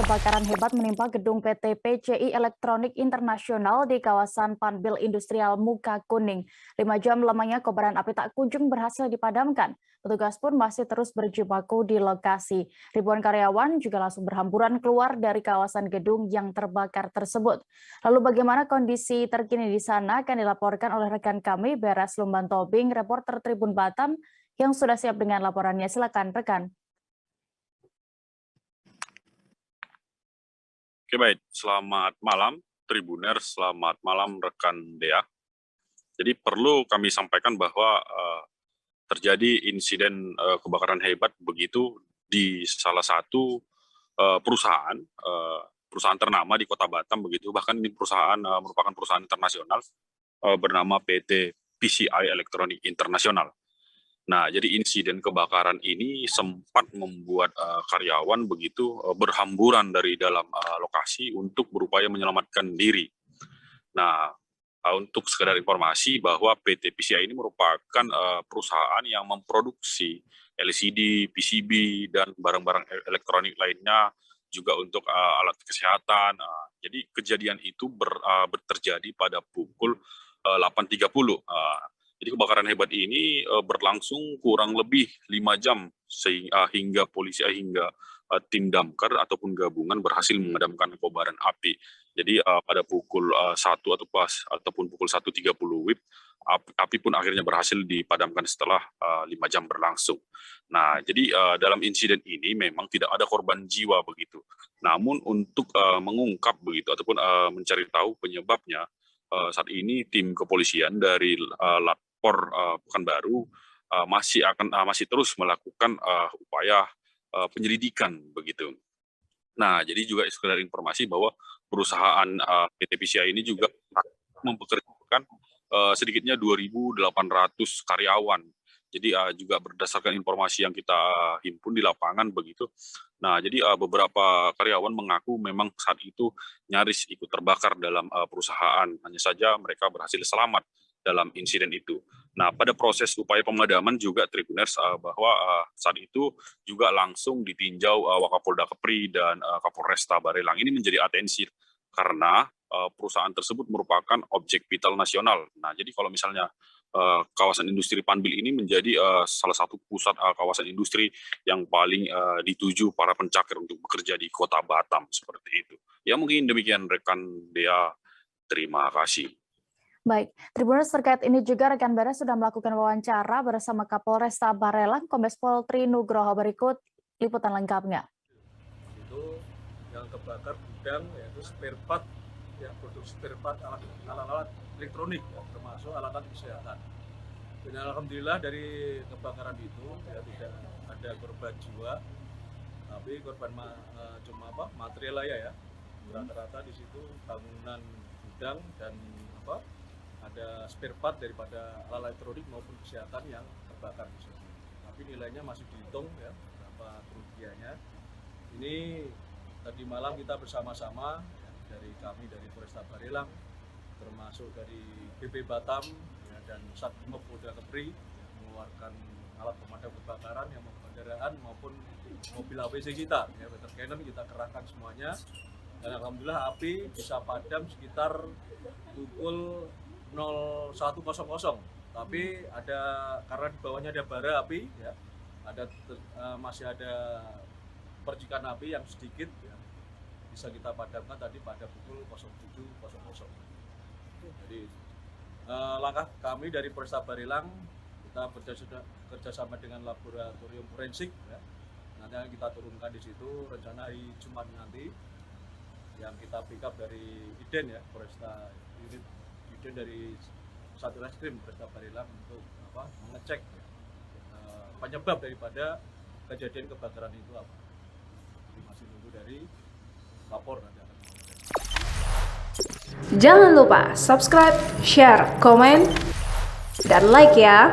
kebakaran hebat menimpa gedung PT PCI Elektronik Internasional di kawasan Panbil Industrial Muka Kuning. 5 jam lamanya kobaran api tak kunjung berhasil dipadamkan. Petugas pun masih terus berjibaku di lokasi. Ribuan karyawan juga langsung berhamburan keluar dari kawasan gedung yang terbakar tersebut. Lalu bagaimana kondisi terkini di sana akan dilaporkan oleh rekan kami Beres Lumban Tobing, reporter Tribun Batam yang sudah siap dengan laporannya. Silakan rekan. Oke baik, selamat malam Tribuners, selamat malam rekan Dea. Jadi perlu kami sampaikan bahwa terjadi insiden kebakaran hebat begitu di salah satu perusahaan ternama di Kota Batam begitu. Bahkan ini perusahaan merupakan perusahaan internasional bernama PT PCI Elektronik Internasional. Nah, jadi insiden kebakaran ini sempat membuat karyawan begitu berhamburan dari dalam lokasi untuk berupaya menyelamatkan diri. Nah, untuk sekedar informasi bahwa PT PCI ini merupakan perusahaan yang memproduksi LCD, PCB, dan barang-barang elektronik lainnya, juga untuk alat kesehatan. Jadi kejadian itu terjadi pada pukul 8.30. Jadi kebakaran hebat ini berlangsung kurang lebih 5 jam hingga polisi hingga tim damkar ataupun gabungan berhasil memadamkan kobaran api. Jadi pada pukul 1 ataupun pukul 1.30 WIB, api pun akhirnya berhasil dipadamkan setelah 5 jam berlangsung. Nah, jadi dalam insiden ini memang tidak ada korban jiwa begitu. Namun untuk mengungkap begitu ataupun mencari tahu penyebabnya, saat ini tim kepolisian dari Latpor Pekanbaru masih terus melakukan upaya penyelidikan begitu. Nah, jadi juga sekedar informasi bahwa perusahaan PT PCI ini juga mempekerjakan sedikitnya 2.800 karyawan. Jadi juga berdasarkan informasi yang kita himpun di lapangan begitu. Nah, jadi beberapa karyawan mengaku memang saat itu nyaris ikut terbakar dalam perusahaan. Hanya saja mereka berhasil selamat dalam insiden itu. Nah, pada proses upaya pemadaman juga Tribuners bahwa saat itu juga langsung ditinjau Wakapolda Kepri dan Kapolresta Barelang. Ini menjadi atensi karena perusahaan tersebut merupakan objek vital nasional. Nah, jadi kalau misalnya kawasan industri Panbil ini menjadi salah satu pusat kawasan industri yang paling dituju para pencakar untuk bekerja di Kota Batam, seperti itu. Ya mungkin demikian rekan Dea, terima kasih. Baik, Tribuners terkait ini juga rekan Beres sudah melakukan wawancara bersama Kapolresta Barelang, Kombes Pol Tri Nugroho. Berikut liputan lengkapnya. Itu yang kebakar gudang yaitu spare part, ya produksi spare part alat-alat elektronik, ya, termasuk alat kesehatan. Dan alhamdulillah dari kebakaran itu ya tidak ada korban jiwa, tapi korban cuma material ya. Rata-rata di situ bangunan gudang dan ada spare part daripada alat elektronik maupun kesehatan yang terbakar di situ. Tapi nilainya masih dihitung ya berapa kerugiannya. Ini tadi malam kita bersama-sama ya, dari kami dari Polresta Barelang, termasuk dari BP Batam ya, dan Satpol Polda Kepri ya, mengeluarkan alat pemadam kebakaran yang maupun kendaraan maupun mobil APC kita ya, water cannon kita kerahkan semuanya, dan alhamdulillah api bisa padam sekitar pukul 01.00. Tapi ada karena di bawahnya ada bara api ya, masih ada percikan api yang sedikit ya, bisa kita padamkan tadi pada pukul 07.00. Jadi langkah kami dari Polresta Barelang, kita bekerjasama dengan laboratorium forensik ya. Nanti akan kita turunkan di situ rencana hari Jumat nanti, yang kita pick up dari IDEN ya, Polresta unit IDEN dari Satreskrim Polresta Barelang untuk mengecek ya, penyebab daripada kejadian kebakaran itu apa. Jadi masih nunggu dari lapor nanti akan. Jangan lupa subscribe, share, komen, dan like ya.